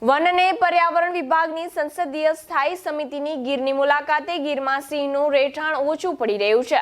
One અને પર્યાવરણ વિભાગની સંસદીય સ્થાયી સમિતિની ગીરની મુલાકાતે ગીરમાં સિંહનું રહેઠાણ ઓછું પડી રહ્યું છે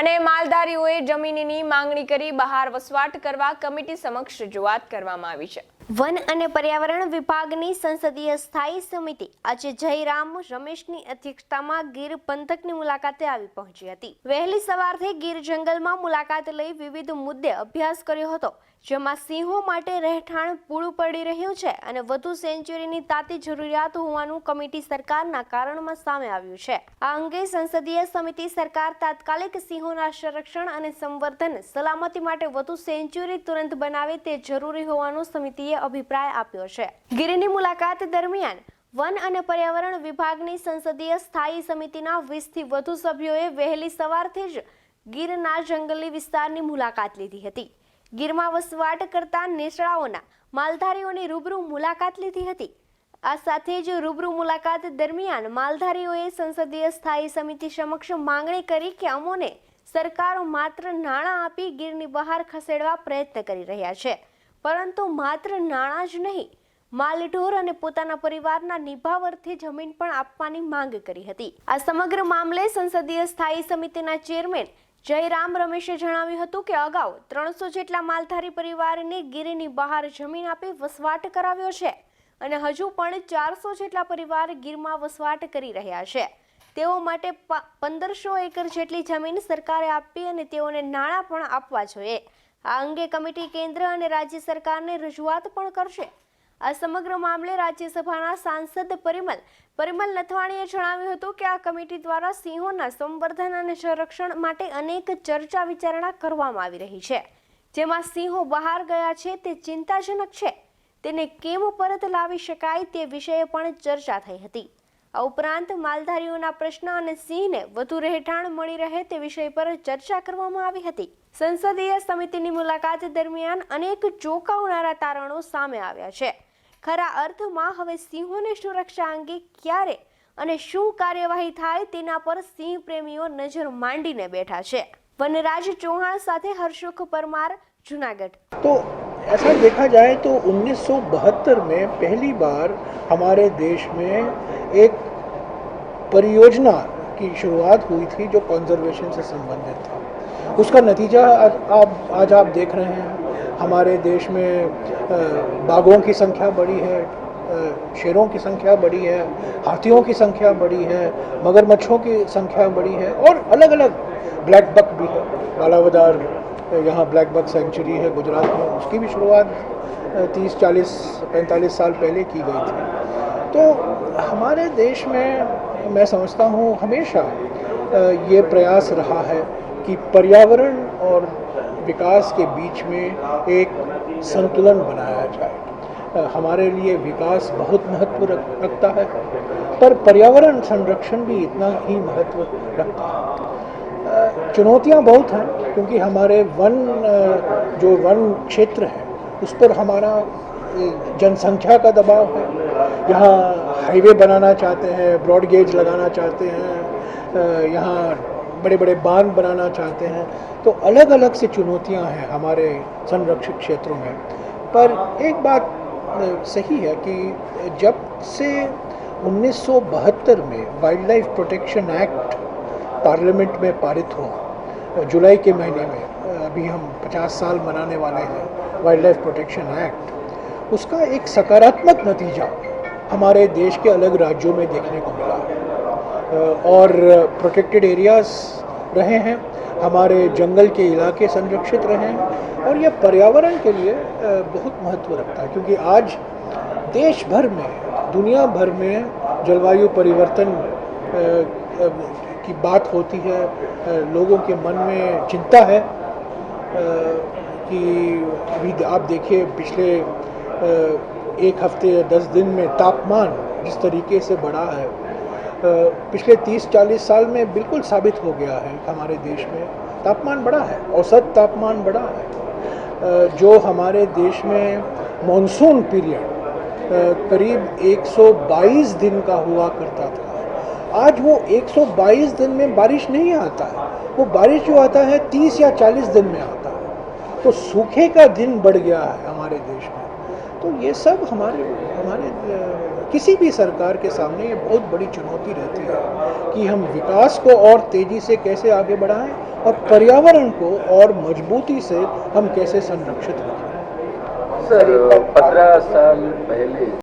અને માલધારીઓએ જમીનની માંગણી કરી બહાર વસવાટ કરવા કમિટી સમક્ષ રજૂઆત કરવામાં આવી છે। વન અને પર્યાવરણ વિભાગની સંસદીય સ્થાયી સમિતિ આજે જયરામ રમેશની અધ્યક્ષતામાં ગીર પંથકની મુલાકાતે આવી પહોંચી હતી। વહેલી સવારથી ગીર જંગલમાં મુલાકાત લઈ વિવિધ મુદ્દે અભ્યાસ કર્યો હતો, જેમાં સિંહો માટે રહેઠાણ પૂરું પડી રહ્યું છે અને વધુ સેન્ચુરીની તાતી જરૂરિયાત હોવાનું કમિટી સરકારના કારણમાં સામે આવ્યું છે। આ અંગે સંસદીય સમિતિ સરકાર તાત્કાલિક સિંહોના સંરક્ષણ અને સંવર્ધન સલામતી માટે વધુ સેન્ચુરી તુરંત બનાવે તે જરૂરી હોવાનું સમિતિએ અભિપ્રાય આપ્યો છે। ગીરની મુલાકાત દરમિયાન વન અને પર્યાવરણ વિભાગની સંસદીય સ્થાયી સમિતિના 20 થી વધુ સભ્યોએ વહેલી સવારથી જ ગીરના જંગલી વિસ્તારની મુલાકાત લીધી હતી। ગીરમાં વસવાટ કરતા નેસડાઓના માલધારીઓની રૂબરૂ મુલાકાત લીધી હતી। આ સાથે જ રૂબરૂ મુલાકાત દરમિયાન માલધારીઓએ સંસદીય સ્થાયી સમિતિ સમક્ષ માંગણી કરી કે અમોને સરકારો માત્ર નાણાં આપી ગીરની બહાર ખસેડવા પ્રયત્ન કરી રહ્યા છે, પરંતુ માત્ર નાણાં જ નહીં, માલઢોર અને પોતાના પરિવારના નિભાવરથી જમીન પણ આપવાની માંગ કરી હતી। આ સમગ્ર મામલે સંસદીય સ્થાયી સમિતિના ચેરમેન જયરામ રમેશે જણાવ્યું હતું કે અગાઉ 300 જેટલા માલધારી પરિવારને ગીરની બહાર જમીન આપી વસવાટ કરાવ્યો છે અને હજુ પણ 400 જેટલા પરિવાર ગીરમાં વસવાટ કરી રહ્યા છે। તેઓ માટે 1500 એકર જેટલી જમીન સરકારે આપી અને તેઓને નાણાં પણ આપવા જોઈએ। આ અંગે કમિટી કેન્દ્ર અને રાજ્ય સરકારને રજૂઆત પણ કરશે। આ સમગ્ર મામલે રાજ્યસભાના સાંસદ પરિમલ નથવાણીએ જણાવ્યું હતું કે આ કમિટી દ્વારા સિંહોના સંવર્ધન અને સંરક્ષણ માટે અનેક ચર્ચા વિચારણા કરવામાં આવી રહી છે, જેમાં સિંહો બહાર ગયા છે તે ચિંતાજનક છે, તેને કેમ પરત લાવી શકાય તે વિષয়ে પણ ચર્ચા થઈ હતી। આ ઉપરાંત માલધારીઓના પ્રશ્ન અને સિંહને વધુ રહેઠાણ મળી રહે તે વિષય પર ચર્ચા કરવામાં આવી હતી। સંસદીય સમિતિની મુલાકાત દરમિયાન અનેક ચોંકાવનારા તારણો સામે આવ્યા છે। ખરા અર્થમાં હવે સિંહોની સુરક્ષા અંગે ક્યારે અને શું કાર્યવાહી થાય તેના પર સિંહ પ્રેમીઓ નજર માંડીને બેઠા છે। વનરાજ ચૌહાણ સાથે હર્ષુખ પરમાર, जूनागढ़। तो ऐसा देखा जाए तो 1972 में पहली बार हमारे देश में एक परियोजना की शुरुआत हुई थी जो कंजर्वेशन से संबंधित था। उसका नतीजा आज आप देख रहे हैं। हमारे देश में बाघों की संख्या बढ़ी है, शेरों की संख्या बढ़ी है, हाथियों की संख्या बढ़ी है, मगरमच्छों की संख्या बढ़ी है और अलग अलग ब्लैक बक भी है। बालावदार यहाँ ब्लैक बक सेंचुरी है गुजरात में, उसकी भी शुरुआत 30, 40, 45 साल पहले की गई थी। तो हमारे देश में मैं समझता हूँ हमेशा ये प्रयास रहा है कि पर्यावरण और विकास के बीच में एक संतुलन बनाया जाए। हमारे लिए विकास बहुत महत्व रखता है, पर पर्यावरण संरक्षण भी इतना ही महत्व रखता है। चुनौतियाँ बहुत हैं, क्योंकि हमारे जो वन क्षेत्र है उस पर हमारा जनसंख्या का दबाव है। यहाँ हाईवे बनाना चाहते हैं, ब्रॉड गेज लगाना चाहते हैं, यहाँ बड़े बड़े बांध बनाना चाहते हैं, तो अलग अलग सी चुनौतियाँ हैं हमारे संरक्षित क्षेत्रों में। पर एक बात सही है कि जब से 1972 में wild life protection act parliament में पारित हुआ, जुलाई के महीने में, अभी हम 50 साल मनाने वाले हैं वाइल्ड लाइफ प्रोटेक्शन एक्ट, उसका एक सकारात्मक नतीजा हमारे देश के अलग राज्यों में देखने को मिला और प्रोटेक्टेड एरियाज रहे हैं, हमारे जंगल के इलाके संरक्षित रहे हैं और यह पर्यावरण के लिए बहुत महत्व रखता है। क्योंकि आज देश भर में, दुनिया भर में जलवायु परिवर्तन की बात होती है, लोगों के मन में चिंता है कि अभी आप देखिए पिछले 1 हफ्ते या 10 दिन में तापमान जिस तरीके से बढ़ा है, पिछले 30-40 साल में बिल्कुल साबित हो गया है हमारे देश में तापमान बढ़ा है, औसत तापमान बढ़ा है। जो हमारे देश में मॉनसून पीरियड करीब 122 दिन का हुआ करता था, आज वो 122 दिन में बारिश नहीं आता है, वो बारिश जो आता है 30 या 40 दिन में आता है। तो सूखे का दिन बढ़ गया है हमारे देश में। तो ये सब हमारे किसी भी सरकार के सामने ये बहुत बड़ी चुनौती रहती है कि हम विकास को और तेजी से कैसे आगे बढ़ाएं और पर्यावरण को और मजबूती से हम कैसे संरक्षित रखें। सर 15 साल पहले